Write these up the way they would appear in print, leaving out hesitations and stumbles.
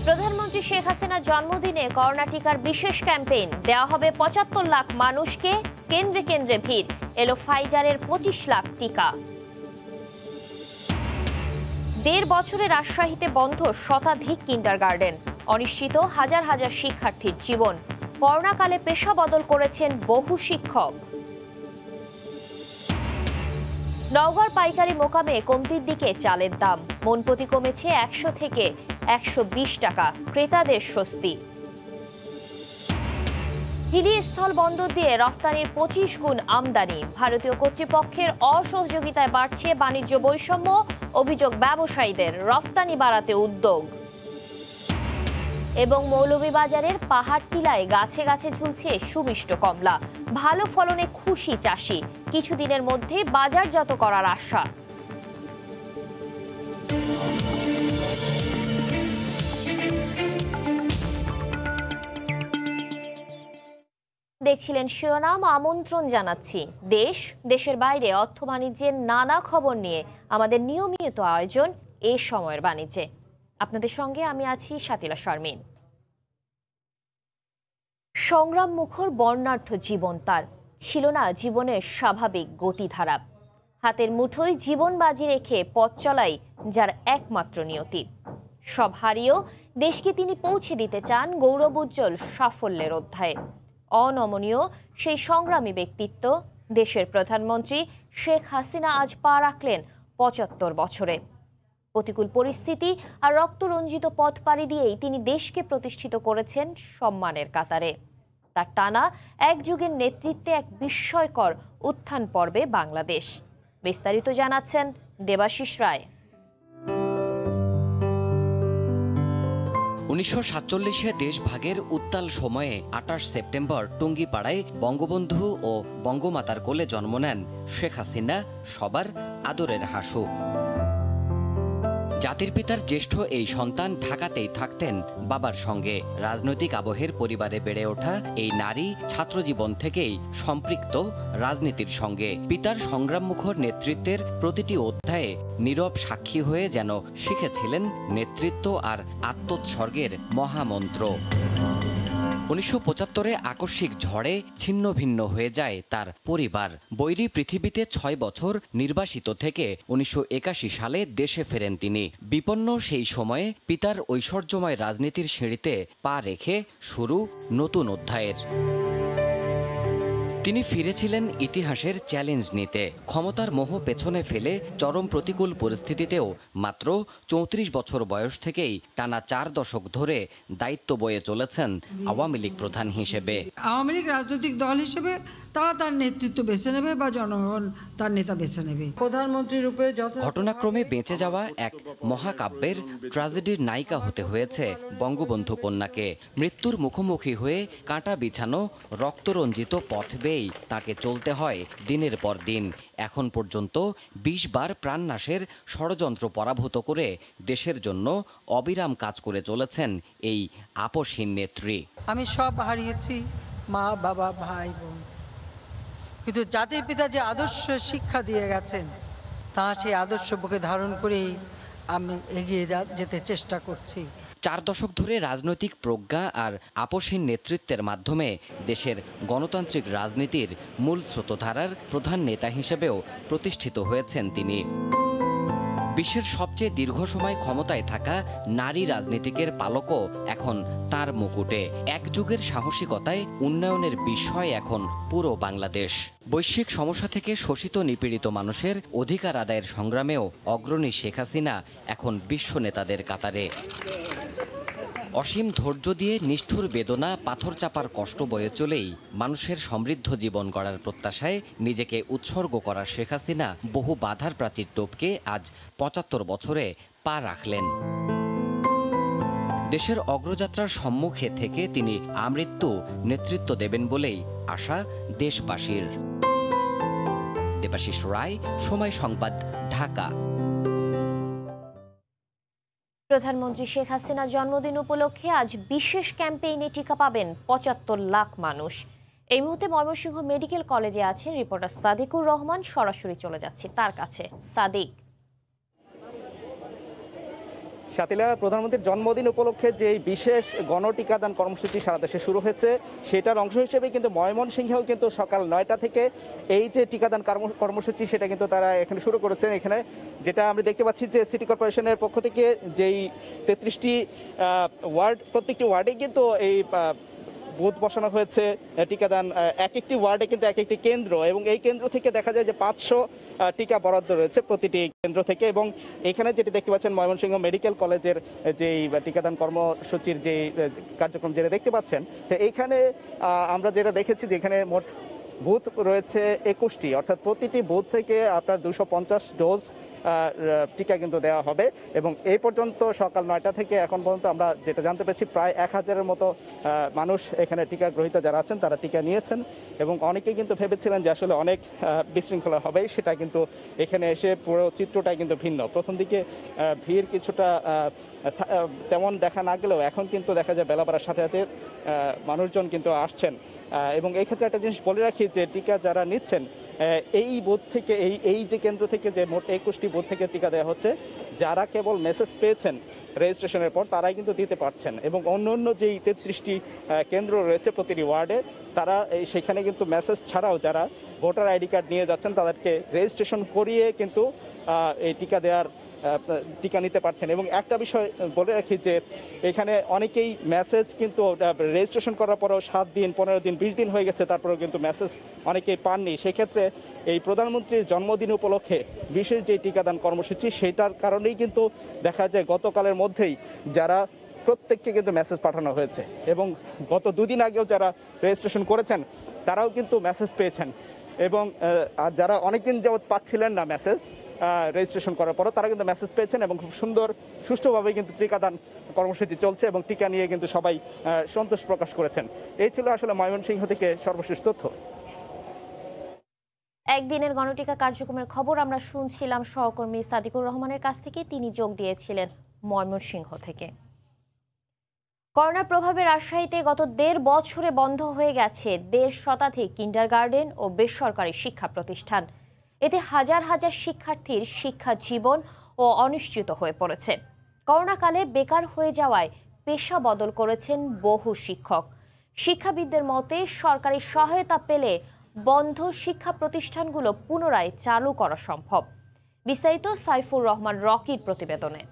প্রধানমন্ত্রী শেখ হাসিনার জন্মদিনে করোনা টিকার বিশেষ ক্যাম্পেইন দেওয়া হবে ৭৫ লাখ মানুষকে, কেন্দ্রে কেন্দ্রে ভিড়, এলো ফাইজারের ২৫ লাখ টিকা। ১.৫ বছরে রাজশাহীতে বন্ধ শতাধিক কিন্ডারগার্টেন, অনিশ্চিত হাজার হাজার শিক্ষার্থীর জীবন। করোনাকালে পেশা বদল করেছেন বহু শিক্ষক। নওগাঁর পাইকারি মোকামে কমতির দিকে চালের দাম, মনপ্রতি কমেছে ১০০ থেকে ১২০ টাকা, ক্রেতাদের স্বস্তি। হিলি স্থল বন্দর দিয়ে রফতানির ২৫ গুণ আমদানি, ভারতীয় কর্তৃপক্ষের অসহযোগিতায় বাড়ছে বাণিজ্য বৈষম্য, অভিযোগ ব্যবসায়ীদের, রফতানি বাড়াতে উদ্যোগ। এবং মৌলভীবাজারের পাহাড়টিলায় গাছে গাছে ঝুলছে সুমিষ্ট কমলা, ভালো ফলনে খুশি চাষি, কিছুদিনের মধ্যে বাজারজাত করার আশা। দেখছিলেন শিরোনাম, আমন্ত্রণ জানাচ্ছি দেশ দেশের বাইরে অর্থ বাণিজ্যের নানা খবর নিয়ে আমাদের নিয়মিত আয়োজন এ সময়ের বাণিজ্যে। আপনাদের সঙ্গে আমি আছি শাতিলা শারমিন। সংগ্রাম মুখর বর্ণাঢ্য জীবন তার, ছিল না জীবনের স্বাভাবিক গতিধারা। হাতের মুঠোয় জীবন বাজি রেখে পথ চলাই যার একমাত্র নিয়তি। সব হারিয়েও দেশকে তিনি পৌঁছে দিতে চান গৌরবোজ্জ্বল সাফল্যের অধ্যায়ে। অনমনীয় সেই সংগ্রামী ব্যক্তিত্ব দেশের প্রধানমন্ত্রী শেখ হাসিনা আজ পা রাখলেন ৭৫ বছরে। প্রতিকূল পরিস্থিতি আর রক্তরঞ্জিত পথ পাড়ি দিয়েই তিনি দেশকে প্রতিষ্ঠিত করেছেন সম্মানের কাতারে। তার টানা এক যুগের নেতৃত্বে এক বিস্ময়কর উত্থান পর্বে বাংলাদেশ। বিস্তারিত জানাচ্ছেন দেবাশিস রায়। ১৯৪৭-এ দেশভাগের উত্তাল সময়ে ২৮ সেপ্টেম্বর টুঙ্গিপাড়ায় বঙ্গবন্ধু ও বঙ্গমাতার কোলে জন্ম নেন শেখ হাসিনা, সবার আদরের হাসু। জাতির পিতার জ্যেষ্ঠ এই সন্তান ঢাকাতেই থাকতেন বাবার সঙ্গে। রাজনৈতিক আবহের পরিবারে বেড়ে ওঠা এই নারী ছাত্রজীবন থেকেই সম্পৃক্ত রাজনীতির সঙ্গে। পিতার সংগ্রামমুখর নেতৃত্বের প্রতিটি অধ্যায়ে নীরব সাক্ষী হয়ে যেন শিখেছিলেন নেতৃত্ব আর আত্মোৎসর্গের মহামন্ত্র। ১৯৭৫-এ আকস্মিক ঝড়ে ছিন্ন ভিন্ন হয়ে যায় তার পরিবার। বৈরী পৃথিবীতে ৬ বছর নির্বাসিত থেকে ১৯৮১ সালে দেশে ফেরেন তিনি। বিপন্ন সেই সময়ে পিতার ঐশ্বর্যময় রাজনীতির সিঁড়িতে পা রেখে শুরু নতুন অধ্যায়ের। তিনি ফিরেছিলেন ইতিহাসের চ্যালেঞ্জ নিতে, ক্ষমতার মোহ পেছনে ফেলে চরম প্রতিকূল পরিস্থিতিতেও মাত্র ৩৪ বছর বয়স থেকেই টানা ৪ দশক ধরে দায়িত্ব বয়ে চলেছেন আওয়ামী লীগ প্রধান হিসেবে। আওয়ামী লীগ রাজনৈতিক দল হিসেবে তারা তার নেতৃত্ব বেছে নেবে বা জনগণ তার নেতা বেছে নেবে। প্রধানমন্ত্রী রূপে ঘটনাক্রমে বেঁচে যাওয়া এক মহাকাব্যের ট্র্যাজেডির নায়িকা হতে হয়েছে বঙ্গবন্ধু কন্যাকে। মৃত্যুর মুখোমুখি হয়ে কাঁটা বিছানো রক্তরঞ্জিত পথ বেয়েই তাকে চলতে হয় দিনের পর দিন। এখন পর্যন্ত ২০ বার প্রাণনাশের ষড়যন্ত্র পরাভূত করে দেশের জন্য অবিরাম কাজ করে চলেছেন এই আপসহীন নেত্রী। আমি সব হারিয়েছি, মা, বাবা, ভাই, বোন, কিন্তু জাতির পিতা যে আদর্শ শিক্ষা দিয়ে গেছেন তা সেই আদর্শ বুকে ধারণ করেই আমি এগিয়ে যেতে চেষ্টা করছি। ৪ দশক ধরে রাজনৈতিক প্রজ্ঞা আর আপসহীন নেতৃত্বের মাধ্যমে দেশের গণতান্ত্রিক রাজনীতির মূল স্রোতধারার প্রধান নেতা হিসেবেও প্রতিষ্ঠিত হয়েছেন তিনি। বিশ্বের সবচেয়ে দীর্ঘ সময় ক্ষমতায় থাকা নারী রাজনীতিকের পালকও এখন তার মুকুটে। এক যুগের সাহসিকতায় উন্নয়নের বিস্ময় এখন পুরো বাংলাদেশ। বৈশ্বিক সমস্যা থেকে শোষিত নিপীড়িত মানুষের অধিকার আদায়ের সংগ্রামেও অগ্রণী শেখ হাসিনা এখন বিশ্ব নেতাদের কাতারে। অসীম ধৈর্য দিয়ে নিষ্ঠুর বেদনা, পাথর চাপার কষ্ট বয়ে চলেই মানুষের সমৃদ্ধ জীবন গড়ার প্রত্যাশায় নিজেকে উৎসর্গ করা শেখ হাসিনা বহু বাধার প্রাচীর টপকে আজ ৭৫ বছরে পা রাখলেন। দেশের অগ্রযাত্রার সম্মুখে থেকে তিনি আমৃত্যু নেতৃত্ব দেবেন বলেই আশা দেশবাসীর। দেবাশিস রায়, সময় সংবাদ, ঢাকা। প্রধানমন্ত্রী শেখ হাসিনার জন্মদিন উপলক্ষে আজ বিশেষ ক্যাম্পেইনে টিকা পাবেন ৭৫ লাখ মানুষ। এই মুহূর্তে ময়মনসিংহ মেডিকেল কলেজে আছেন রিপোর্টার সাদিকুর রহমান, সরাসরি চলে যাচ্ছে তার কাছে। সাদিক। সাতিলা প্রধানমন্ত্রীর জন্মদিন উপলক্ষে যে বিশেষ গণটিকাদান কর্মসূচি সারা দেশে শুরু হয়েছে সেটার অংশ হিসেবে কিন্তু ময়মনসিংহেও কিন্তু সকাল 9টা থেকে এই যে টিকাদান কর্মসূচি সেটা কিন্তু তারা এখানে শুরু করেছেন। এখানে যেটা আমরা দেখতে পাচ্ছি যে সিটি কর্পোরেশনের পক্ষ থেকে যেই 33টি ওয়ার্ড, প্রত্যেকটি ওয়ার্ডে কিন্তু এই বুথ বসানো হয়েছে টিকাদান, এক একটি ওয়ার্ডে কিন্তু এক একটি কেন্দ্র, এবং এই কেন্দ্র থেকে দেখা যায় যে 500 টিকা বরাদ্দ রয়েছে প্রতিটি কেন্দ্র থেকে। এবং এখানে যেটি দেখতে পাচ্ছেন ময়মনসিংহ মেডিকেল কলেজের যেই টিকাদান কর্মসূচির যে কার্যক্রম যেটা দেখতে পাচ্ছেন, তো এইখানে আমরা যেটা দেখেছি যে এখানে মোট বুথ রয়েছে 21টি, অর্থাৎ প্রতিটি বুথ থেকে আপনার 250 ডোজ টিকা কিন্তু দেওয়া হবে। এবং এই পর্যন্ত সকাল 9টা থেকে এখন পর্যন্ত আমরা যেটা জানতে পেরেছি প্রায় 1000-এর মতো মানুষ এখানে টিকা গ্রহীতা যারা আছেন তারা টিকা নিয়েছেন। এবং অনেকেই কিন্তু ভেবেছিলেন যে আসলে অনেক বিশৃঙ্খলা হবে, সেটা কিন্তু এখানে এসে পুরো চিত্রটাই কিন্তু ভিন্ন। প্রথম দিকে ভিড় কিছুটা তেমন দেখা না গেলেও এখন কিন্তু দেখা যায় বেলা বাড়ার সাথে সাথে মানুষজন কিন্তু আসছেন। এবং এই ক্ষেত্রে একটা জিনিস বলে রাখি যে টিকা যারা নিচ্ছেন এই বুথ থেকে এই যে কেন্দ্র থেকে যে মোট 21টি বুথ থেকে টিকা দেওয়া হচ্ছে, যারা কেবল মেসেজ পেয়েছেন রেজিস্ট্রেশনের পর তারাই কিন্তু দিতে পারছেন। এবং অন্য যেই 33টি কেন্দ্র রয়েছে প্রতিটি ওয়ার্ডে, তারা সেখানে কিন্তু মেসেজ ছাড়াও যারা ভোটার আইডি কার্ড নিয়ে যাচ্ছেন তাদেরকে রেজিস্ট্রেশন করিয়ে কিন্তু এই টিকা নিতে পারছেন। এবং একটা বিষয় বলে রাখি যে এখানে অনেকেই মেসেজ কিন্তু রেজিস্ট্রেশন করার পরেও 7 দিন, 15 দিন, 20 দিন হয়ে গেছে, তারপরেও কিন্তু মেসেজ অনেকেই পাননি। সেক্ষেত্রে এই প্রধানমন্ত্রীর জন্মদিন উপলক্ষে বিশেষ যে টিকাদান কর্মসূচি সেটার কারণেই কিন্তু দেখা যায় গতকালের মধ্যেই যারা প্রত্যেককে কিন্তু মেসেজ পাঠানো হয়েছে, এবং গত 2 দিন আগেও যারা রেজিস্ট্রেশন করেছেন তারাও কিন্তু মেসেজ পেয়েছেন। এবং আর যারা অনেকদিন যাবৎ পাচ্ছিলেন না মেসেজ রেজিস্ট্রেশন করার পরও, তারা কিন্তু মেসেজ পেয়েছেন এবং খুব সুন্দর সুষ্ঠুভাবে কিন্তু টিকাদান কর্মসূচি চলছে এবং টিকা নিয়ে কিন্তু সবাই সন্তোষ প্রকাশ করেছেন। এই ছিল আসলে ময়মনসিংহ থেকে সর্বশেষ তথ্য। একদিনের গণটিকা কার্যক্রমের খবর আমরা শুনছিলাম সহকর্মী সাদিকুর রহমানের কাছ থেকে, তিনি যোগ দিয়েছিলেন ময়মনসিংহ থেকে। করোনার প্রভাবে রাজশাহীতে গত 1.5 বছরে বন্ধ হয়ে গেছে 1.5 শতাধিক কিন্ডারগার্টেন ও বেসরকারি শিক্ষা প্রতিষ্ঠান। এতে হাজার হাজার শিক্ষার্থীর শিক্ষা জীবন ও অনিশ্চিত হয়ে পড়েছে। করোনাকালে বেকার হয়ে যাওয়ায় পেশা বদল করেছেন বহু শিক্ষক। শিক্ষাবিদদের মতে সরকারি সহায়তা পেলে বন্ধ শিক্ষা প্রতিষ্ঠানগুলো পুনরায় চালু করা সম্ভব। বিস্তারিত সাইফুর রহমান রকির প্রতিবেদনে।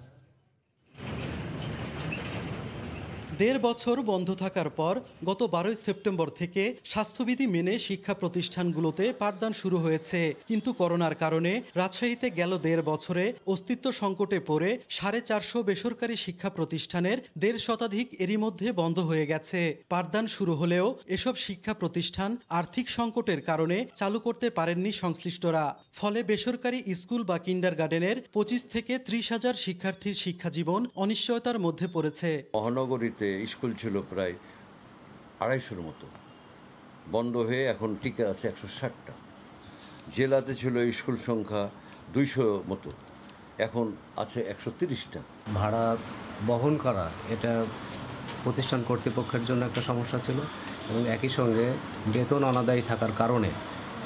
1.5 বছর বন্ধ থাকার পর গত 12 সেপ্টেম্বর থেকে স্বাস্থ্যবিধি মেনে শিক্ষা প্রতিষ্ঠানগুলোতে পাঠদান শুরু হয়েছে। কিন্তু করোনার কারণে রাজশাহীতে গেল 1.5 বছরে অস্তিত্ব সংকটে পড়ে 450 বেসরকারি শিক্ষা প্রতিষ্ঠানের 1.5 শতাধিক এরই মধ্যে বন্ধ হয়ে গেছে। পাঠদান শুরু হলেও এসব শিক্ষা প্রতিষ্ঠান আর্থিক সংকটের কারণে চালু করতে পারেননি সংশ্লিষ্টরা। ফলে বেসরকারি স্কুল বা কিন্ডারগার্টেনের 25 থেকে 30 হাজার শিক্ষার্থীর শিক্ষাজীবন অনিশ্চয়তার মধ্যে পড়েছে। মহানগরীতে স্কুল ছিল প্রায় 250-এর মতো, বন্ধ হয়ে এখন টিকে আছে 160টা। জেলাতে ছিল স্কুল সংখ্যা 200 মতো, এখন আছে 130টা। ভাড়া বহন করা এটা প্রতিষ্ঠান কর্তৃপক্ষের জন্য একটা সমস্যা ছিল, এবং একই সঙ্গে বেতন অনাদায়ী থাকার কারণে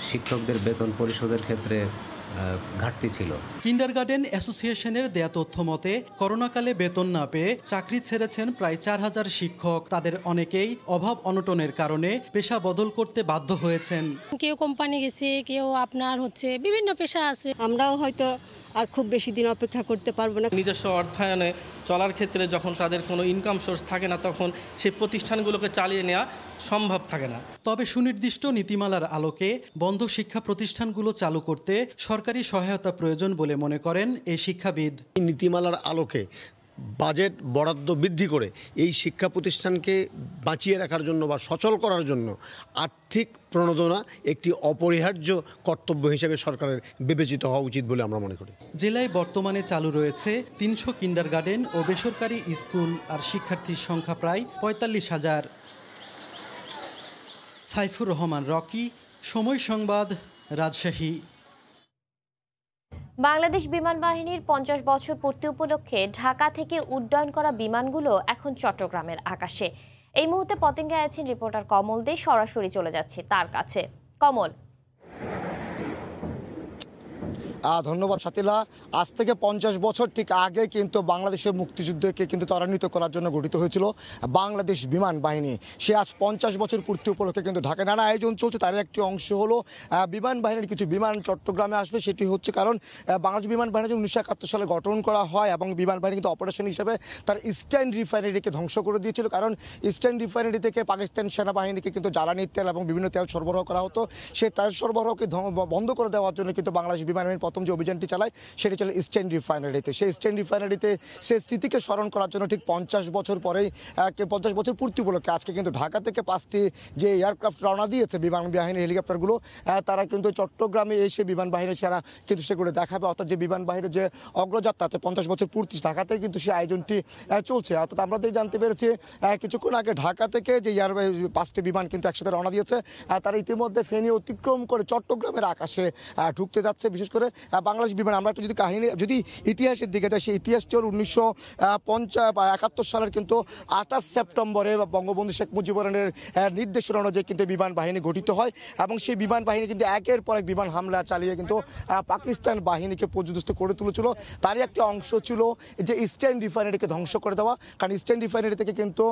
শিক্ষকদের বেতন পরিশোধের ক্ষেত্রে ঘাটতি ছিল। কিন্ডারগার্টেন অ্যাসোসিয়েশনের দেয়া তথ্য মতে করোনাকালে বেতন না পেয়ে চাকরি ছেড়েছেন প্রায় 4000 শিক্ষক। তাদের অনেকেই অভাব অনটনের কারণে পেশা বদল করতে বাধ্য হয়েছেন। কেউ কোম্পানি গেছে, কেউ আপনার বিভিন্ন পেশা আছে। আমরাও হয়তো আর খুব বেশি দিন অপেক্ষা করতে পারবো না। নিজস্ব অর্থায়নে চলার ক্ষেত্রে যখন তাদের কোনো ইনকাম সোর্স থাকে না, তখন সেই প্রতিষ্ঠানগুলোকে চালিয়ে নেওয়া সম্ভব থাকে না। তবে সুনির্দিষ্ট নীতিমালার আলোকে বন্ধ শিক্ষা প্রতিষ্ঠানগুলো চালু করতে সরকারি সহায়তা প্রয়োজন বলে মনে করেন এই শিক্ষাবিদ। নীতিমালার আলোকে বাজেট বরাদ্দ বৃদ্ধি করে এই শিক্ষা প্রতিষ্ঠানকে বাঁচিয়ে রাখার জন্য বা সচল করার জন্য আর্থিক প্রণোদনা একটি অপরিহার্য কর্তব্য হিসেবে সরকারের বিবেচিত হওয়া উচিত বলে আমরা মনে করি। জেলায় বর্তমানে চালু রয়েছে 300 কিন্ডারগার্টেন ও বেসরকারি স্কুল, আর শিক্ষার্থীর সংখ্যা প্রায় 45,000। সাইফুর রহমান রকি, সময় সংবাদ, রাজশাহী। বাংলাদেশ বিমান বাহিনীর 50 বছর পূর্তি উপলক্ষে ঢাকা থেকে উড্ডয়ন করা বিমানগুলো এখন চট্টগ্রামের আকাশে। এই মুহূর্তে পতেঙ্গায় আছেন রিপোর্টার কমল দে, সরাসরি চলে যাচ্ছে তার কাছে। কমল। ধন্যবাদ সাতিলা। আজ থেকে 50 বছর ঠিক আগে কিন্তু বাংলাদেশের মুক্তিযুদ্ধকে কিন্তু ত্বরান্বিত করার জন্য গঠিত হয়েছিল বাংলাদেশ বিমান বাহিনী। সে আজ 50 বছর পূর্তি উপলক্ষে কিন্তু ঢাকায় নানা আয়োজন চলছে। তার একটি অংশ হলো বিমান বাহিনীর কিছু বিমান চট্টগ্রামে আসবে। সেটি হচ্ছে কারণ বাংলাদেশ বিমান বাহিনী 1971 সালে গঠন করা হয় এবং বিমান বাহিনী কিন্তু অপারেশন হিসেবে তার ইস্টার্ন রিফাইনারিকে ধ্বংস করে দিয়েছিল। কারণ ইস্টার্ন রিফাইনারি থেকে পাকিস্তান সেনাবাহিনীকে কিন্তু জ্বালানি তেল এবং বিভিন্ন তেল সরবরাহ করা হতো। সেই তেল সরবরাহকে বন্ধ করে দেওয়ার জন্য কিন্তু বাংলাদেশ বিমান বাহিনী প্রথম যে অভিযানটি চালায় সেটি ছিল ইস্টার্ন রিফাইনারিতে। সেই ইস্টার্ন রিফাইনারিতে সেই স্মৃতিকে স্মরণ করার জন্য ঠিক 50 বছর পরেই 50 বছর পূর্তি উপলক্ষে আজকে কিন্তু ঢাকা থেকে 5টি যে এয়ারক্রাফট রওনা দিয়েছে বিমান বাহিনীর হেলিকপ্টারগুলো, তারা কিন্তু চট্টগ্রামে এসে বিমান বাহিনীর সেরা কিন্তু সেগুলো দেখাবে। অর্থাৎ যে বিমান বাহিনীর যে অগ্রযাত্রা 50 বছর পূর্তি ঢাকাতে কিন্তু সেই আয়োজনটি চলছে। অর্থাৎ আমরা জানতে পেরেছি কিছুক্ষণ আগে ঢাকা থেকে যে 5টি বিমান কিন্তু একসাথে রওনা দিয়েছে। তারা ইতিমধ্যে ফেনী অতিক্রম করে চট্টগ্রামের আকাশে ঢুকতে যাচ্ছে। বিশেষ করে বাংলাদেশ বিমান আমরা একটু যদি ইতিহাসের দিকে যাই, সেই ইতিহাসটি হল 1971 সালের কিন্তু 28 সেপ্টেম্বরে বঙ্গবন্ধু শেখ মুজিবুর রহমানের নির্দেশনা অনুযায়ী কিন্তু বিমান বাহিনী গঠিত হয় এবং সেই বিমান বাহিনী কিন্তু একের পর এক বিমান হামলা চালিয়ে কিন্তু পাকিস্তান বাহিনীকে পর্যদস্ত করে তুলেছিল। তারই একটি অংশ ছিল যে ইস্টার্ন রিফাইনারিকে ধ্বংস করে দেওয়া। কারণ ইস্টার্ন রিফাইনারি থেকে কিন্তু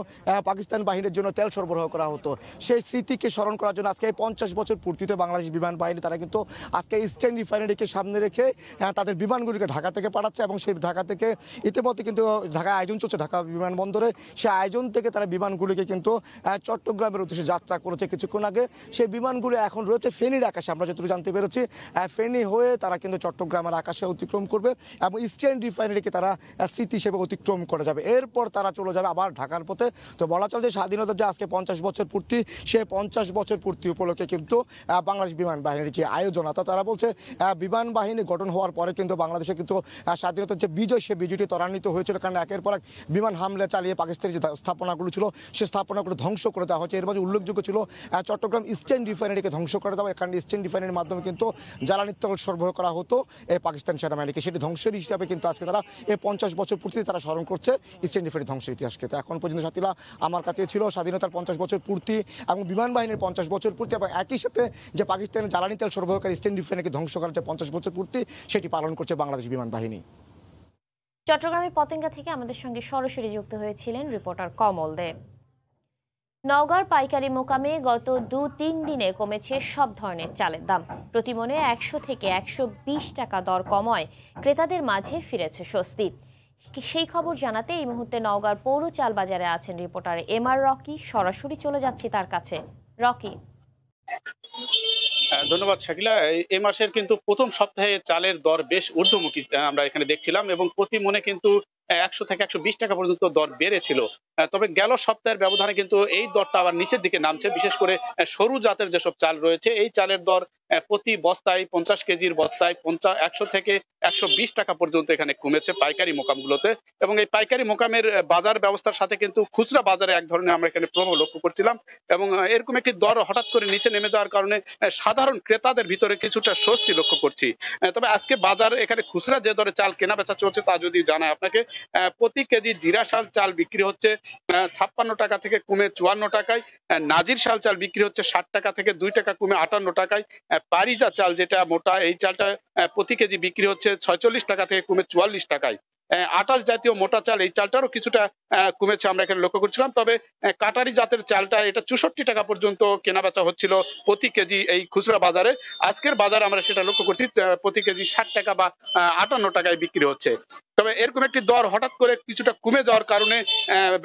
পাকিস্তান বাহিনীর জন্য তেল সরবরাহ করা হতো। সেই স্মৃতিকে স্মরণ করার জন্য আজকে 50 বছর পূর্তিতে বাংলাদেশ বিমান বাহিনী তারা কিন্তু আজকে ইস্টার্ন রিফাইনারিকে সামনে রেখে তাদের বিমানগুলিকে ঢাকা থেকে পাঠাচ্ছে এবং সেই ঢাকা থেকে ইতিমধ্যে কিন্তু ঢাকায় আয়োজন চলছে ঢাকা বিমানবন্দরে। সেই আয়োজন থেকে তারা বিমানগুলিকে কিন্তু চট্টগ্রামের উদ্দেশ্যে যাত্রা করেছে কিছুক্ষণ আগে। সেই বিমানগুলি এখন রয়েছে ফেনীর আকাশে। আমরা যতটুকু জানতে পেরেছি ফেনী হয়ে তারা কিন্তু চট্টগ্রামের আকাশে অতিক্রম করবে এবং ইস্টার্ন রিফাইনারিকে তারা স্মৃতি হিসেবে অতিক্রম করে যাবে। এরপর তারা চলে যাবে আবার ঢাকার পথে। তো বলা চলে যে স্বাধীনতার যে আজকে 50 বছর পূর্তি, সেই 50 বছর পূর্তি উপলক্ষে কিন্তু বাংলাদেশ বিমান বাহিনীর যে আয়োজন, অর্থাৎ তারা বলছে বিমান বাহিনী গঠন হওয়ার পরে কিন্তু বাংলাদেশে কিন্তু স্বাধীনতার যে বিজয়, সেই বিজয়টি ত্বরান্বিত হয়েছিল। কারণ একের পর এক বিমান হামলা চালিয়ে পাকিস্তানের যে স্থাপনাগুলো ছিল সেই স্থাপনাগুলো ধ্বংস করে দেওয়া হচ্ছে। এর মাঝে উল্লেখযোগ্য ছিল চট্টগ্রাম ইস্টার্ন রিফাইনারিকে ধ্বংস করে দেওয়া। এখানে ইস্টার্ন রিফাইনারির মাধ্যমে কিন্তু জ্বালানি তেল সরবরাহ করা হতো এই পাকিস্তান সেনাবাহিনীকে। সেটি ধ্বংসের হিসাবে কিন্তু আজকে তারা এই 50 বছর পূর্তিতে তারা স্মরণ করছে ইস্টার্ন রিফাইনারি ধ্বংসের ইতিহাসকে। তো এখন পর্যন্ত সাথীরা আমার কাছে ছিল স্বাধীনতার 50 বছর পূর্তি এবং বিমান বাহিনীর 50 বছর পূর্তি এবং একই সাথে যে পাকিস্তানের জ্বালানি তেল সরবরাহকারী ইস্টার্ন রিফাইনারিকে ধ্বংস করার যে 50 বছর পূর্তি সেটি পালন করছে বাংলাদেশ বিমান বাহিনী। চট্টগ্রামের পতেঙ্গা থেকে আমাদের সঙ্গে সরাসরি যুক্ত হয়েছিলেন রিপোর্টার কমল দেব। নওগাঁর পাইকারি মোকামে গত 2-3 দিনে কমেছে সব ধরনের চালের দাম। প্রতিমনে 100 থেকে 120 টাকা দর কমায় ক্রেতাদের মাঝে ফিরেছে স্বস্তি। সেই খবর জানাতে এই মুহূর্তে নওগাঁর পৌর চাল বাজারে আছেন রিপোর্টার এমআর রকি। সরাসরি চলে যাচ্ছি তার কাছে। রকি। ধন্যবাদ শাকিলা। এই মাসের কিন্তু প্রথম সপ্তাহে চালের দর বেশ ঊর্ধ্বমুখী আমরা এখানে দেখছিলাম এবং প্রতি মনে কিন্তু 100 থেকে 120 টাকা পর্যন্ত দর বেড়েছিল। তবে গেল সপ্তাহের ব্যবধানে কিন্তু এই দরটা আবার নিচের দিকে নামছে। বিশেষ করে সরু জাতের যেসব চাল রয়েছে এই চালের দর প্রতি বস্তায় 50 কেজির বস্তায় 100 থেকে 120 টাকা পর্যন্ত এখানে কমেছে পাইকারি মোকামগুলোতে। এবং এই পাইকারি মোকামের বাজার ব্যবস্থার সাথে কিন্তু খুচরা বাজারে এক ধরনের আমরা এখানে প্রভাব লক্ষ্য করছিলাম এবং এরকম একটি দর হঠাৎ করে নিচে নেমে যাওয়ার কারণে সাধারণ ক্রেতাদের ভিতরে কিছুটা স্বস্তি লক্ষ্য করছি। তবে আজকে বাজার এখানে খুচরা যে দরে চাল কেনা বেচা চলছে তা যদি জানায় আপনাকে, প্রতি কেজি জিরা শাল চাল বিক্রি হচ্ছে 56 টাকা থেকে কমে 54 টাকায়। নাজির শাল চাল বিক্রি হচ্ছে 60 টাকা থেকে 2 টাকা কমে 58 টাকায়। পারিজা চাল যেটা মোটা, এই চালটা প্রতি কেজি বিক্রি হচ্ছে 46 টাকা থেকে কমে 44 টাকায়। আটাশ জাতীয় মোটা চাল এই চালটারও কিছুটা কমেছে আমরা এখানে লক্ষ্য করছিলাম। তবে কাটারি জাতের চালটা এটা 64 টাকা পর্যন্ত কেনা বেচা হচ্ছিল প্রতি কেজি এই খুচরা বাজারে। আজকের বাজারে আমরা সেটা লক্ষ্য করছি প্রতি কেজি 60 টাকা বা 58 টাকায় বিক্রি হচ্ছে। তবে এরকম একটি দর হঠাৎ করে কিছুটা কমে যাওয়ার কারণে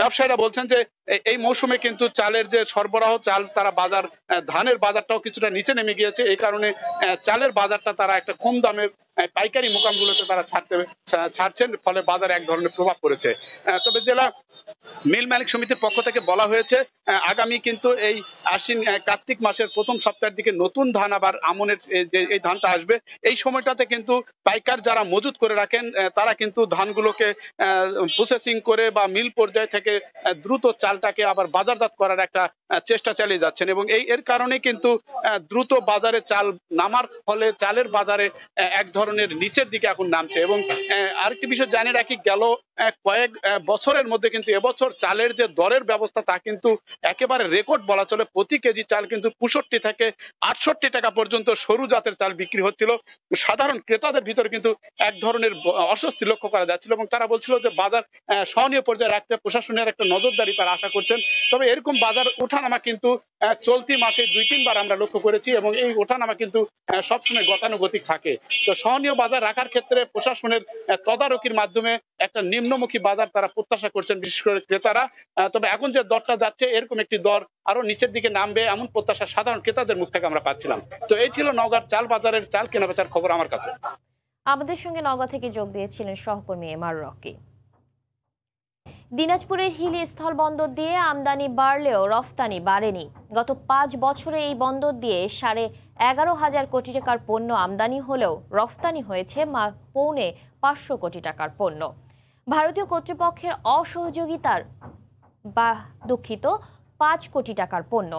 ব্যবসায়ীরা বলছেন যে এই মৌসুমে কিন্তু চালের যে সরবরাহ, চাল তারা বাজার, ধানের বাজারটাও কিছুটা নিচে নেমে গিয়েছে। এই কারণে চালের বাজারটা তারা একটা কম দামে পাইকারি মোকামগুলোতে তারা ছাড়ছেন, ফলে বাজারে এক ধরনের প্রভাব পড়েছে। তবে জেলা মিল মালিক সমিতির পক্ষ থেকে বলা হয়েছে আগামী কিন্তু এই আশ্বিন কার্তিক মাসের প্রথম সপ্তাহের দিকে নতুন ধান আবার আমনের এই ধানটা আসবে। এই সময়টাতে কিন্তু পাইকার যারা মজুত করে রাখেন তারা কিন্তু ধানগুলোকে প্রসেসিং করে বা মিল পর্যায় থেকে দ্রুত চালটাকে আবার বাজারজাত করার একটা চেষ্টা চালিয়ে যাচ্ছেন এবং এর কারণে কিন্তু দ্রুত বাজারে চাল নামার ফলে চালের বাজারে এক ধরনের নিচের দিকে এখন নামছে। এবং আরেকটি বিষয় জানিয়ে রাখি, গেল কয়েক বছরের মধ্যে কিন্তু এবছর চালের যে দরের ব্যবস্থা তা কিন্তু একেবারে রেকর্ড বলা চলে। প্রতি কেজি চাল কিন্তু 65 থেকে 68 টাকা পর্যন্ত সরু জাতের চাল বিক্রি হচ্ছিল। সাধারণ ক্রেতাদের ভিতরে কিন্তু এক ধরনের অস্বস্তি লক্ষ্য করা যাচ্ছিল এবং তারা বলছিল যে বাজার সহনীয় পর্যায়ে রাখতে প্রশাসনের একটা নজরদারি তারা আশা করছেন। তবে এরকম বাজার ওঠানামা কিন্তু চলতি মাসে 2-3 বার আমরা লক্ষ্য করেছি এবং এই ওঠানামা কিন্তু সবসময় গতানুগতিক থাকে। তো সহনীয় বাজার রাখার ক্ষেত্রে প্রশাসনের তদারকির মাধ্যমে একটা নিম্নমুখী বাজার তারা প্রত্যাশা করছেন, বিশেষ করে ক্রেতারা। তবে এখন যে দরটা যাচ্ছে এরকম একটি দর আরো নিচের দিকে নামবে এমন প্রত্যাশা সাধারণ ক্রেতাদের মুখ থেকে আমরা পাচ্ছিলাম। তো এই ছিল নওগাঁর চাল বাজারের চাল কেনাবেচার খবর আমার কাছে। আমাদের সঙ্গে নওগাঁ থেকে যোগ দিয়েছিলেন সহকর্মী এমআর রকি। দিনাজপুরের হিলি স্থলবন্দর দিয়ে আমদানি বাড়লেও রফতানি বাড়েনি। গত 5 বছরে এই বন্দর দিয়ে 11,500 কোটি টাকার পণ্য আমদানি হলেও রফতানি হয়েছে পৌনে 500 কোটি টাকার পণ্য। ভারতীয় কর্তৃপক্ষের অসহযোগিতার 5 কোটি টাকার পণ্য।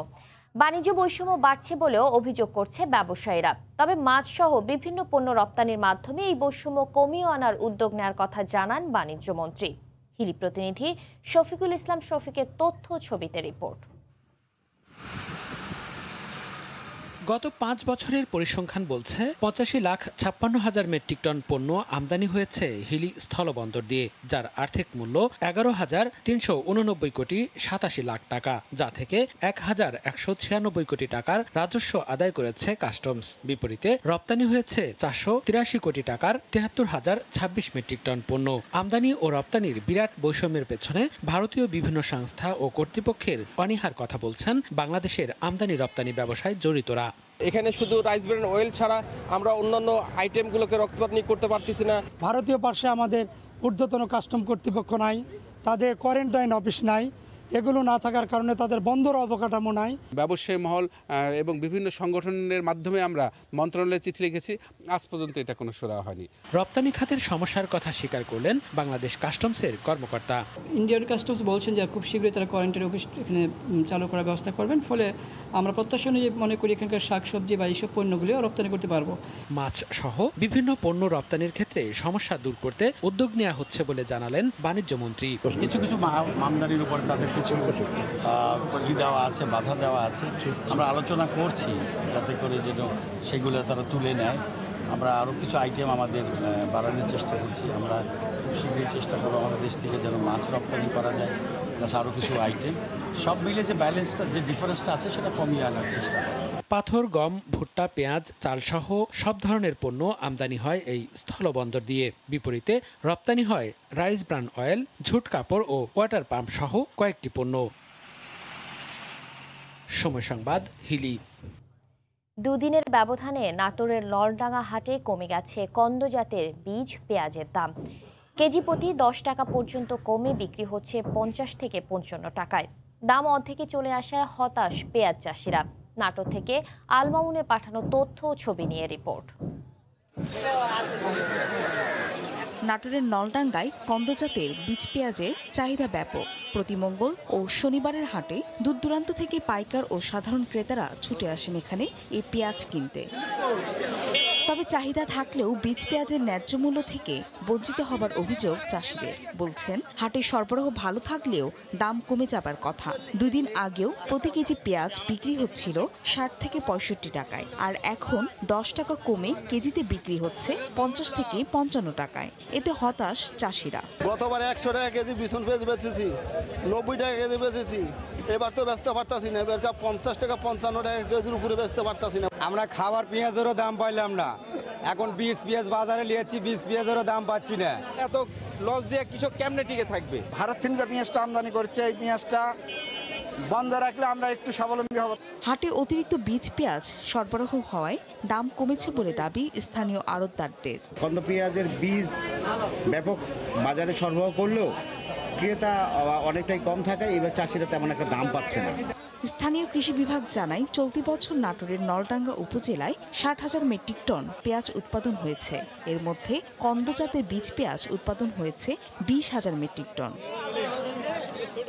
বাণিজ্য বৈষম্য বাড়ছে বলেও অভিযোগ করছে ব্যবসায়ীরা। তবে মাছ সহ বিভিন্ন পণ্য রপ্তানির মাধ্যমে এই বৈষম্য কমিয়ে আনার উদ্যোগ নেওয়ার কথা জানান বাণিজ্য মন্ত্রী। হিলি প্রতিনিধি শফিকুল ইসলাম শফিকের তথ্য ছবিতে রিপোর্ট। গত 5 বছরের পরিসংখ্যান বলছে 85,56,000 মেট্রিক টন পণ্য আমদানি হয়েছে হিলি স্থলবন্দর দিয়ে, যার আর্থিক মূল্য 11,389 কোটি 87 লাখ টাকা, যা থেকে 1,196 কোটি টাকার রাজস্ব আদায় করেছে কাস্টমস। বিপরীতে রপ্তানি হয়েছে 483 কোটি টাকার 73,026 মেট্রিক টন পণ্য। আমদানি ও রপ্তানির বিরাট বৈষম্যের পেছনে ভারতীয় বিভিন্ন সংস্থা ও কর্তৃপক্ষের অনীহার কথা বলছেন বাংলাদেশের আমদানি রপ্তানি ব্যবসায় জড়িতরা। এখানে শুধু রাইস ব্র্যান্ড অয়েল ছাড়া আমরা অন্যান্য আইটেমগুলোকে রপ্তানি করতে পারতেছি না। ভারতীয় পার্শ্বে আমাদের ঊর্ধ্বতন কাস্টম কর্তৃপক্ষ নাই, তাদের কোয়ারেন্টাইন অফিস নাই, এগুলো না থাকার কারণে তাদের বন্দর অবকাঠামো নাই। ব্যবসায়ী মহল এবং বিভিন্ন সংগঠনের মাধ্যমে আমরা মন্ত্রণালয়ে চিঠি লিখেছি, আজ পর্যন্ত এটা কোনো সুরা হয়নি। রপ্তানি খাতের সমস্যার কথা স্বীকার করলেন বাংলাদেশ কাস্টমসের কর্মকর্তা। ইন্ডিয়ান কাস্টমস বলছেন যে খুব শীঘ্রই তারা কোয়ারেন্টাইন অফিস এখানে চালু করার ব্যবস্থা করবেন, ফলে আমরা প্রত্যাশা অনুযায়ী মনে করি এখানকার শাকসবজি বা এইসব পণ্যগুলিও রপ্তানি করতে পারবো। মাছ সহ বিভিন্ন পণ্য রপ্তানির ক্ষেত্রে সমস্যা দূর করতে উদ্যোগ নেওয়া হচ্ছে বলে জানালেন বাণিজ্য মন্ত্রী। কিছু আমদানির উপর তাদের কিছু দেওয়া আছে, বাধা দেওয়া আছে, আমরা আলোচনা করছি যাতে করে যেন সেগুলো তারা তুলে নেয়। আমরা আরও কিছু আইটেম আমাদের বাড়ানোর চেষ্টা করছি। আমরা খুব শীঘ্রই চেষ্টা করবো আমাদের দেশ থেকে যেন মাছ রপ্তানি করা যায়, প্লাস আরও কিছু আইটেম, সব মিলে যে ব্যালেন্সটা, যে ডিফারেন্সটা আছে সেটা কমিয়ে আনার চেষ্টা করব। পাথর, গম, ভুট্টা, পেঁয়াজ, চাল সহ সব ধরনের পণ্য আমদানি হয় এই স্থলবন্দর দিয়ে। বিপরীতে রপ্তানি হয় রাইস ব্রান অয়েল, ঝুট কাপড় ও ওয়াটার পাম্প সহ কয়েকটি পণ্য। সময় সংবাদ, হিলি। দুদিনের ব্যবধানে নাটোরের নলডাঙ্গা হাটে কমে গেছে কন্দ জাতের বীজ পেঁয়াজের দাম। কেজি প্রতি 10 টাকা পর্যন্ত কমে বিক্রি হচ্ছে 50 থেকে 55 টাকায়। দাম অর্ধেকে চলে আসায় হতাশ পেঁয়াজ চাষিরা। নাটোর থেকে আলমামুনে পাঠানো তথ্য ও ছবি নিয়ে রিপোর্ট। নাটোরের নলডাঙ্গায় কন্দজাতের বীজ পেঁয়াজের চাহিদা ব্যাপক। প্রতি মঙ্গল ও শনিবারের হাটে দূর দূরান্ত থেকে পাইকার ও সাধারণ ক্রেতারা ছুটে আসেন এখানে এই পেঁয়াজ কিনতে। তবে চাহিদা থাকলেও বীজ পেঁয়াজের ন্যায্য মূল্য থেকে বঞ্চিত হবার অভিযোগ চাষিদের। বলছেন হাটে সরবরাহ ভালো থাকলেও দাম কমে যাবার কথা। 2 দিন আগেও প্রতি কেজি পেঁয়াজ বিক্রি হচ্ছিল 60 থেকে 65 টাকায়, আর এখন 10 টাকা কমে কেজিতে বিক্রি হচ্ছে 50 থেকে 55 টাকায়। এতে হতাশ চাষিরা। গতবার 100 টাকা কেজি বিছন পেঁয়াজ বেচেছি, 90 টাকা কেজি বেচেছি, এবার তো বেচতে পারতাছি না। এবার 50 টাকা 55 টাকা কেজির উপরে বেচতে পারতাছি না। আমরা খাবার পেঁয়াজেরও দাম পাইলাম না, এখন বীজ পেঁয়াজ বাজারে নিয়েছি, বীজ পেঁয়াজেরও দাম পাচ্ছি না। এত লস দিয়ে কৃষক কেমনে টিকে থাকবে? ভারত থেকে যে পেঁয়াজটা আমদানি করছে, এই পেঁয়াজটা বন্ধ রাখলে আমরা একটু স্বাবলম্বী হব। হাটে অতিরিক্ত বীজ পেঁয়াজ সরবরাহ হওয়ায় দাম কমেছে বলে দাবি স্থানীয় আড়তদারদের। কন্দ পেঁয়াজের বীজ ব্যাপক বাজারে সরবরাহ করলেও ক্রেতা অনেকটাই কম থাকায় এবার চাষিরা তেমন একটা দাম পাচ্ছে না। স্থানীয় কৃষি বিভাগ জানায় চলতি বছর নাটোরের নলডাঙ্গা উপজেলায় 60,000 মেট্রিক টন পেঁয়াজ উৎপাদন হয়েছে। এর মধ্যে কন্দজাতের বীজ পেঁয়াজ উৎপাদন হয়েছে 20,000 মেট্রিক টন।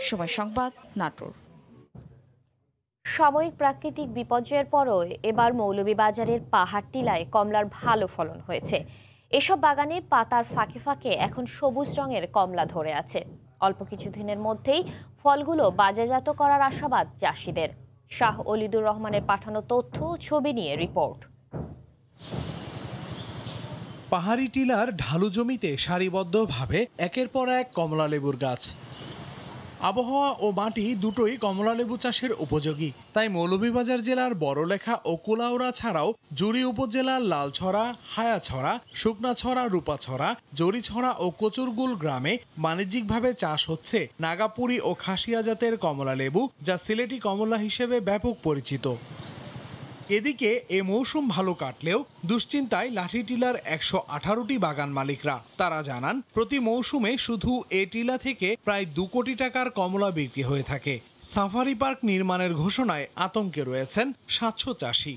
সময় সংবাদ, নাটোর। সাময়িক প্রাকৃতিক বিপর্যয়ের পরও এবার মৌলভীবাজারের পাহাড় টিলায় কমলার ভালো ফলন হয়েছে। এসব বাগানে পাতার ফাঁকে ফাঁকে এখন সবুজ রঙের কমলা ধরে আছে। অল্প কিছুদিনের মধ্যেই ফলগুলো বাজারজাত করার আশাবাদ চাষিদের। শাহ অলিদুর রহমানের পাঠানো তথ্য ও ছবি নিয়ে রিপোর্ট। পাহাড়ি টিলার ঢালু জমিতে সারিবদ্ধভাবে একের পর এক কমলালেবুর গাছ। আবহাওয়া ও মাটি দুটোই কমলালেবু চাষের উপযোগী, তাই মৌলভীবাজার জেলার বড়লেখা ও কুলাউড়া ছাড়াও জুড়ি উপজেলার লালছড়া, হায়াছড়া, শুকনাছড়া, রূপাছড়া, জরিছড়া ও কচুরগুল গ্রামে বাণিজ্যিকভাবে চাষ হচ্ছে নাগাপুরি ও খাসিয়া জাতের কমলালেবু, যা সিলেটি কমলা হিসেবে ব্যাপক পরিচিত। এদিকে এ মৌসুম ভালো কাটলেও দুশ্চিন্তায় লাঠি টিলার 118টি বাগান মালিকরা। তারা জানান, প্রতি মৌসুমে শুধু এ টিলা থেকে প্রায় 2 কোটি টাকার কমলা বিক্রি হয়ে থাকে। সাফারি পার্ক নির্মাণের ঘোষণায় আতঙ্কে রয়েছেন 700 চাষি।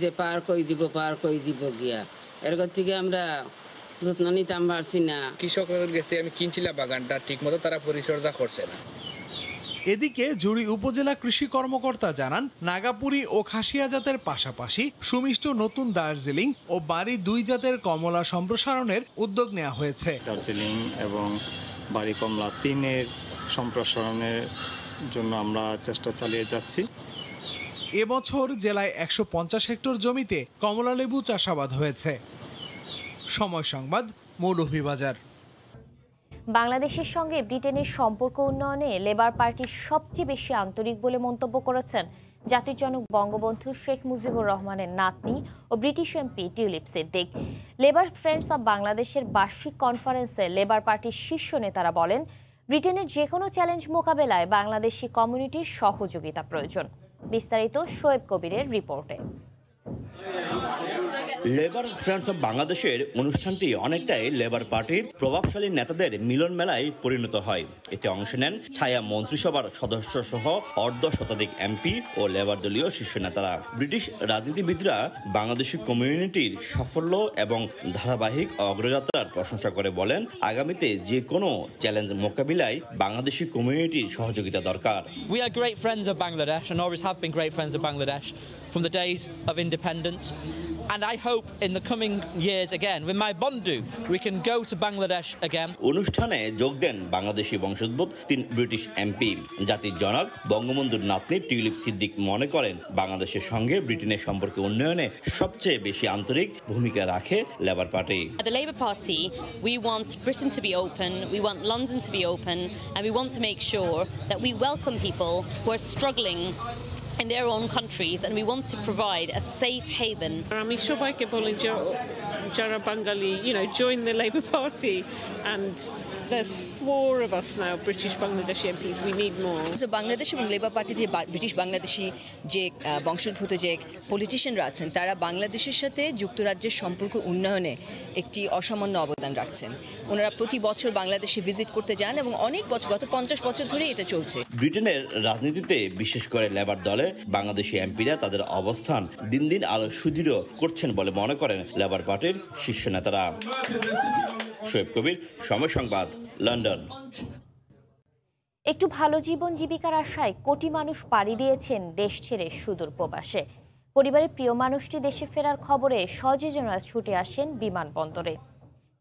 যে পার্ক কই দিব গিয়া এরকম থেকে আমরা যত্ন নিতাম পারছি না। কৃষকের কাছে আমি কিনছিলাম বাগানটা, ঠিক মতো তারা পরিচর্যা করছে না। এদিকে জুড়ি উপজেলা কৃষি কর্মকর্তা জানান, নাগাপুরি ও খাসিয়া জাতের পাশাপাশি সুমিষ্ট নতুন দার্জিলিং ও বাড়ি 2 জাতের কমলা সম্প্রসারণের উদ্যোগ নেওয়া হয়েছে। দার্জিলিং এবং বাড়ি কমলা 3-এর সম্প্রসারণের জন্য আমরা চেষ্টা চালিয়ে যাচ্ছি। এবছর জেলায় 150 হেক্টর জমিতে কমলালেবু চাষাবাদ হয়েছে। সময় সংবাদ, মৌলভীবাজার। বাংলাদেশের সঙ্গে ব্রিটেনের সম্পর্ক উন্নয়নে লেবার পার্টি সবচেয়ে বেশি আন্তরিক বলে মন্তব্য করেছেন জাতির জনক বঙ্গবন্ধু শেখ মুজিবুর রহমানের নাতনি ও British MP Tulip Siddiq. Labour Friends of বাংলাদেশের বার্ষিক কনফারেন্সে লেবার পার্টির শীর্ষ নেতারা বলেন, ব্রিটেনের যে কোনো চ্যালেঞ্জ মোকাবেলায় বাংলাদেশি কমিউনিটির সহযোগিতা প্রয়োজন। বিস্তারিত শোয়েব কবিরের রিপোর্টে। লেবার ফ্রেন্ডস অব বাংলাদেশের অনুষ্ঠানটি অনেকটাই লেবার পার্টির প্রভাবশালী নেতাদের মিলন মেলায় পরিণত হয়। এতে অংশ নেন ছায়া মন্ত্রিসভার সদস্য সহ অর্ধশতাধিক এমপি ও লেবার দলীয় শীর্ষ নেতারা। ব্রিটিশ রাজনীতিবিদরা বাংলাদেশি কমিউনিটির সাফল্য এবং ধারাবাহিক অগ্রযাত্রার প্রশংসা করে বলেন, আগামীতে যে কোনো চ্যালেঞ্জ মোকাবিলায় বাংলাদেশি কমিউনিটির সহযোগিতা দরকার। We are great friends of Bangladesh and always have been great friends of Bangladesh from the days of independence. And I hope in the coming years again, with my Bondu, we can go to Bangladesh again. অনুষ্ঠানে যোগ দেন বাংলাদেশি বংশোদ্ভূত 3 British MP. জাতির জনক বঙ্গবন্ধুর নাতনি tulip Siddique মনে করেন, বাংলাদেশের সঙ্গে ব্রিটেনের সম্পর্ক উন্নয়নে সবচেয়ে বেশি আন্তরিক ভূমিকা রাখে labour party. At the Labour Party, we want Britain to be open, we want London to be open, and we want to make sure that we welcome people who are struggling in their own countries, and we want to provide a safe haven. আমি সবাইকে বলেন যারা বাঙালি, join the Labour Party, and there's 4 of us now, British Bangladeshi MPs. We need more. So Bangladesh এবং labour party যে British Bangladeshi যে বংশোদ্ভূত যে পলিটিশিয়ানরা আছেন, তারা বাংলাদেশের সাথে যুক্তরাজ্যের সম্পর্ক উন্নয়নে একটি অসামান্য অবদান রাখছেন। ওনারা প্রতি বছর বাংলাদেশে ভিজিট করতে যান এবং অনেক বছর, গত 50 বছর ধরে এটা চলছে। ব্রিটেনের রাজনীতিতে বিশেষ করে লেবার দলে বাংলাদেশি এমপিরা তাদের অবস্থান দিন দিন আরো সুদৃঢ় করছেন বলে মনে করেন লেবার পার্টির শীর্ষ নেতারা। শোয়েব কবির, সময় সংবাদ, লন্ডন। একটু ভালো জীবন জীবিকার আশায় কোটি মানুষ পাড়ি দিয়েছেন দেশ ছেড়ে সুদূর প্রবাসে। পরিবারের প্রিয় মানুষটি দেশে ফেরার খবরে স্বজনেরা ছুটে আসেন বিমানবন্দরে,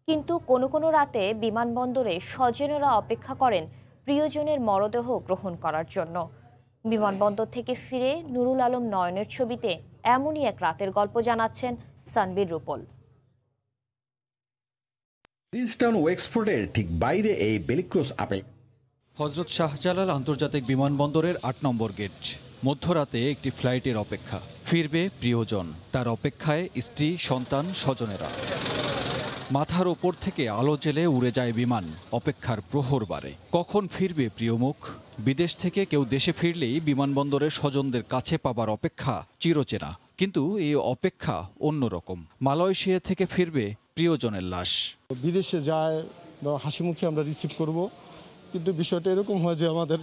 কিন্তু কোনো কোনো রাতে বিমানবন্দরে স্বজনেরা অপেক্ষা করেন প্রিয়জনের মরদেহ গ্রহণ করার জন্য। বিমানবন্দর থেকে ফিরে নুরুল আলম নয়নের ছবিতে এমনই এক রাতের গল্প জানাচ্ছেন সানবীর রূপল। প্রিন্সটন ওয়েক্সফোর্ডের ঠিক বাইরে এই বেলিক্রস আপেল হজরত শাহজালাল আন্তর্জাতিক বিমানবন্দরের 8 নম্বর গেট। মধ্যরাতে একটি ফ্লাইটের অপেক্ষা, ফিরবে প্রিয়জন, তার অপেক্ষায় স্ত্রী, সন্তান, স্বজনেরা। মাথার ওপর থেকে আলো জেলে উড়ে যায় বিমান, অপেক্ষার প্রহর বাড়ে। কখন ফিরবে প্রিয় মুখ? বিদেশ থেকে কেউ দেশে ফিরলেই বিমানবন্দরের স্বজনদের কাছে পাবার অপেক্ষা চিরচেনা, কিন্তু এই অপেক্ষা অন্যরকম। মালয়েশিয়া থেকে ফিরবে প্রিয়জনের লাশ। বিদেশে যায় বা হাসি মুখে আমরা রিসিভ করব, কিন্তু বিষয়টা এরকম হয় যে আমাদের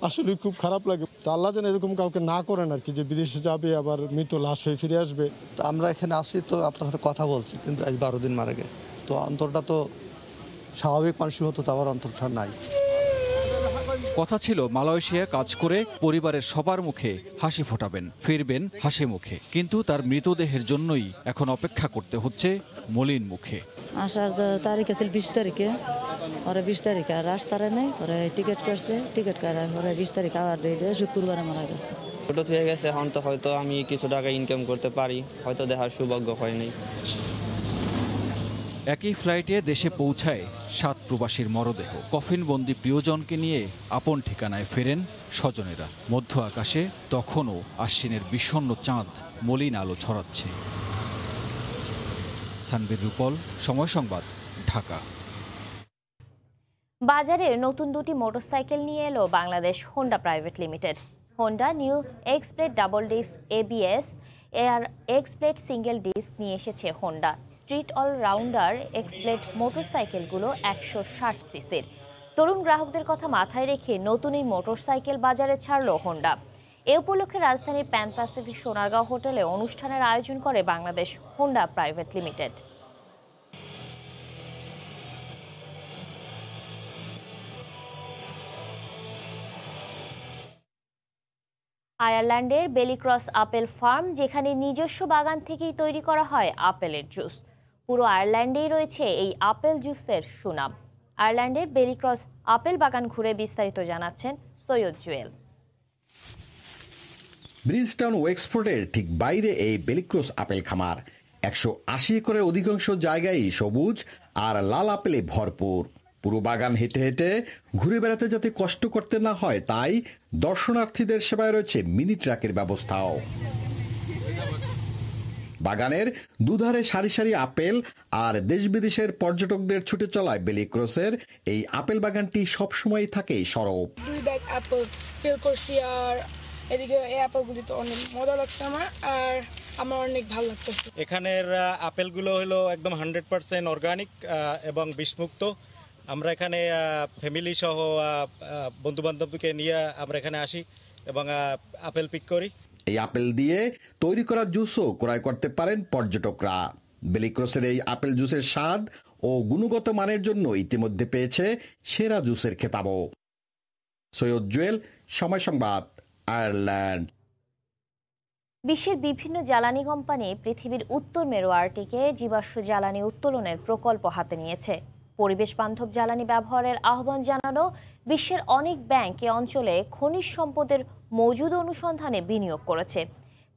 আসলে খুব খারাপ লাগে। তো আল্লাহ যেন এরকম কাউকে না করেন আর কি, যে বিদেশে যাবে আবার মৃত লাশ হয়ে ফিরে আসবে। তো আমরা এখানে আসি, তো আপনার সাথে কথা বলছি, কিন্তু আজ 12 দিন মারা গে। তো অন্তরটা তো স্বাভাবিক মানুষের মতো, তো আমার অন্তরটা নাই। কথা ছিল মালয়েশিয়া কাজ করে পরিবারের সবার মুখে হাসি ফোটাবেন, ফিরবেন হাসি মুখে। কিন্তু তার মৃতদেহের জন্যই এখন অপেক্ষা করতে হচ্ছে মলিন মুখে। আসার তারিখ আছে 20 তারিখে, ওরা 20 তারিখে আর রাস্তারে নেই, ওরা টিকিট করছে, টিকিট কাটা ওরা 20 তারিখ আবার শুক্রবারে মারা গেছে। ছোট হয়ে গেছে, এখন তো হয়তো আমি কিছু টাকা ইনকাম করতে পারি, হয়তো দেখার সৌভাগ্য হয়নি। একই ফ্লাইটে দেশে পৌঁছায় 7 প্রবাসীর মরদেহ। কফিনবন্দি প্রিয়জনকে নিয়ে আপন ঠিকানায় ফেরেন স্বজনেরা। মধ্য আকাশে তখনও আশ্বিনের বিষণ্ণ চাঁদ মলিন আলো ছড়াচ্ছে। সানবীর রূপল, সময় সংবাদ, ঢাকা। বাজারে নতুন দুটি মোটরসাইকেল নিয়ে এলো Bangladesh Honda private limited. Honda new Xblade double disc ABS আর এক্সপ্লেট সিঙ্গেল ডিস্ক নিয়ে এসেছে হোন্ডা। স্ট্রিট অলরাউন্ডার এক্সপ্লেট মোটরসাইকেলগুলো 160 সিসির। তরুণ গ্রাহকদের কথা মাথায় রেখে নতুন এই মোটরসাইকেল বাজারে ছাড়লো হোন্ডা। এ উপলক্ষে রাজধানীর প্যান প্যাসিফিক সোনারগাঁও হোটেলে অনুষ্ঠানের আয়োজন করে বাংলাদেশ হোন্ডা প্রাইভেট লিমিটেড। আয়ারল্যান্ডের বেলিক্রস আপেল ফার্ম, যেখানে নিজস্ব বাগান থেকেই তৈরি করা হয় আপেলের জুস। পুরো আয়ারল্যান্ডেই রয়েছে এই আপেল জুসের সুনাম। আয়ারল্যান্ডের বেলিক্রস আপেল বাগান ঘুরে বিস্তারিত জানাচ্ছেন সৈয়দ জুয়েল। ব্রিজটাউন ওয়েক্সফোর্ডের ঠিক বাইরে এই বেলিক্রস আপেল খামার। 180 একরের অধিকাংশ জায়গায় সবুজ আর লাল আপেলে ভরপুর। পুরো বাগান হেঁটে হেঁটে ঘুরে বেড়াতে যাতে কষ্ট করতে না হয়, তাই দর্শনার্থীদের সেবায় রয়েছে মিনি ট্রাকের ব্যবস্থাও। বাগানের দুধারে সারি সারি আপেল আর দেশ বিদেশের পর্যটকদের ছুটে চলায় বেলিক্রসের এই আপেল বাগানটি সবসময় থাকে সরব। 2 ব্যাগ আপেল ফিল করছি, আর এদিকে এই আপেলগুলি তো অনেক মজা লাগছে আমার, আর আমার অনেক ভালো লাগতেছে। এখানের আপেলগুলো হলো একদম 100% অর্গানিক এবং বিষমুক্ত। আমরা এখানে ফ্যামিলি সহ বন্ধু বান্ধবকে নিয়ে আমরা এখানে আসি এবং আপেল পিক করি। এই আপেল দিয়ে তৈরি করা জুসও ক্রয় করতে পারেন পর্যটকরা। বেলিক্রসের এই আপেল জুসের স্বাদ ও গুণগত মানের জন্য ইতিমধ্যে পেয়েছে সেরা জুসের খেতাবও। সৈয়দ জুয়েল, সময় সংবাদ, আয়ারল্যান্ড। বিশ্বের বিভিন্ন জ্বালানি কোম্পানি পৃথিবীর উত্তর মেরু আর্কটিকে জীবাশ্ম জ্বালানি উত্তোলনের প্রকল্প হাতে নিয়েছে। পরিবেশ বান্ধব জ্বালানি ব্যবহারের আহ্বান জানানো বিশ্বের অনেক ব্যাংক এ অঞ্চলে খনিজ সম্পদের মজুদ অনুসন্ধানে বিনিয়োগ করেছে।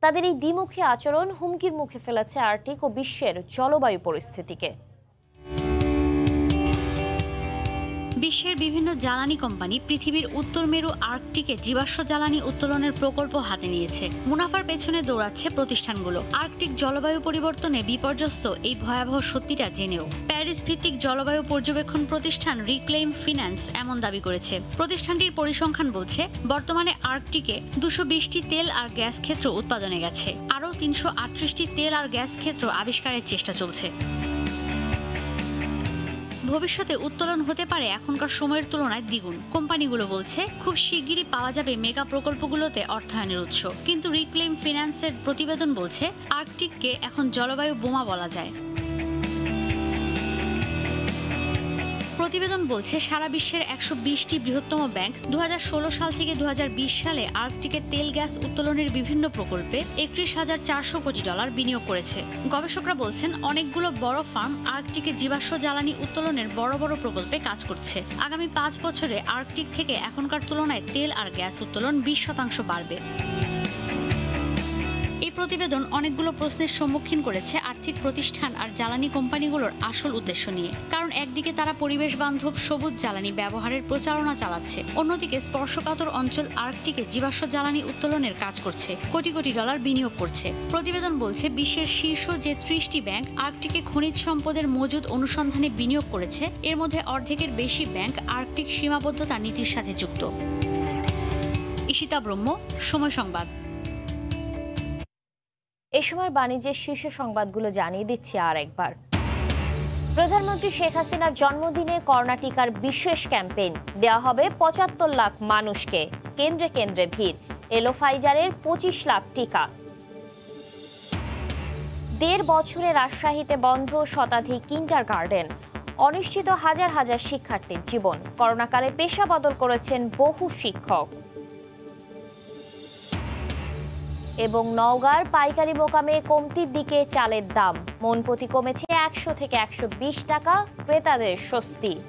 তাদের এই দ্বিমুখী আচরণ হুমকির মুখে ফেলেছে আর্কটিক ও বিশ্বের জলবায়ু পরিস্থিতিকে। বিশ্বের বিভিন্ন জ্বালানি কোম্পানি পৃথিবীর উত্তর মেরু আর্কটিকে জীবাশ্ম জ্বালানি উত্তোলনের প্রকল্প হাতে নিয়েছে। মুনাফার পেছনে দৌড়াচ্ছে প্রতিষ্ঠানগুলো আর্কটিক জলবায়ু পরিবর্তনে বিপর্যস্ত এই ভয়াবহ সত্যিটা জেনেও। প্যারিস ভিত্তিক জলবায়ু পর্যবেক্ষণ প্রতিষ্ঠান রিক্লেইম ফিন্যান্স এমন দাবি করেছে। প্রতিষ্ঠানটির পরিসংখ্যান বলছে বর্তমানে আর্কটিকে 220টি তেল আর গ্যাস ক্ষেত্র উৎপাদনে গেছে, আরও 338টি তেল আর গ্যাস ক্ষেত্র আবিষ্কারের চেষ্টা চলছে। ভবিষ্যতে উত্তোলন হতে পারে এখনকার সময়ের তুলনায় দ্বিগুণ। কোম্পানিগুলো বলছে খুব শিগগিরই পাওয়া যাবে মেগা প্রকল্পগুলোতে অর্থায়নের উৎস। কিন্তু রিক্লেইম ফিন্যান্সের প্রতিবেদন বলছে আর্কটিককে এখন জলবায়ু বোমা বলা যায়। প্রতিবেদন বলছে সারা বিশ্বের 120টি বৃহত্তম ব্যাংক 2016 সাল থেকে 2020 সালে আর্কটিকে তেল গ্যাস উত্তোলনের বিভিন্ন প্রকল্পে $31,400 কোটি বিনিয়োগ করেছে। গবেষকরা বলছেন অনেকগুলো বড় ফার্ম আর্কটিকে জীবাশ্ম জ্বালানি উত্তোলনের বড় বড় প্রকল্পে কাজ করছে। আগামী 5 বছরে আর্কটিক থেকে এখনকার তুলনায় তেল আর গ্যাস উত্তোলন 20% বাড়বে। এই প্রতিবেদন অনেকগুলো প্রশ্নের সম্মুখীন করেছে আর্থিক প্রতিষ্ঠান আর জ্বালানি কোম্পানিগুলোর আসল উদ্দেশ্য নিয়ে। কারণ একদিকে তারা পরিবেশ বান্ধব সবুজ জ্বালানি ব্যবহারের প্রচারণা চালাচ্ছে, অন্যদিকে স্পর্শকাতর অঞ্চল আর্কটিকে জীবাশ্ম জ্বালানি উত্তোলনের কাজ করছে, কোটি কোটি ডলার বিনিয়োগ করছে। প্রতিবেদন বলছে বিশ্বের শীর্ষ যে 30টি ব্যাংক আর্কটিকে খনিজ সম্পদের মজুদ অনুসন্ধানে বিনিয়োগ করেছে, এর মধ্যে অর্ধেকের বেশি ব্যাংক আর্কটিক সীমাবদ্ধতা নীতির সাথে যুক্ত। ঈশিতা ব্রহ্ম, সময় সংবাদ। এ সময় বাণিজ্যের শীর্ষ সংবাদগুলো জানিয়ে দিচ্ছি আর একবার। প্রধানমন্ত্রী শেখ হাসিনার জন্মদিনে করোনা টিকার বিশেষ ক্যাম্পেইন দেওয়া হবে 75 লাখ মানুষকে। কেন্দ্রে কেন্দ্রে ভিড়, এলো ফাইজারের 25 লাখ টিকা। 1.5 বছরে রাজশাহীতে বন্ধ শতাধিক কিন্ডারগার্টেন। অনিশ্চিত হাজার হাজার শিক্ষার্থীর জীবন। করোনাকালে পেশা বদল করেছেন বহু শিক্ষক। এবং নওগাঁর পাইকারি মোকামে কমতির দিকে চালের দাম, মনপ্রতি কমেছে 100 থেকে 120 টাকা, ক্রেতাদের স্বস্তি।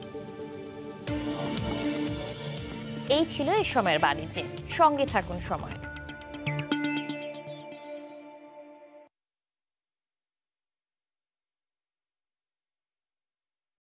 এই ছিল এই সময়ের বাণিজ্যে। সঙ্গে থাকুন সময়।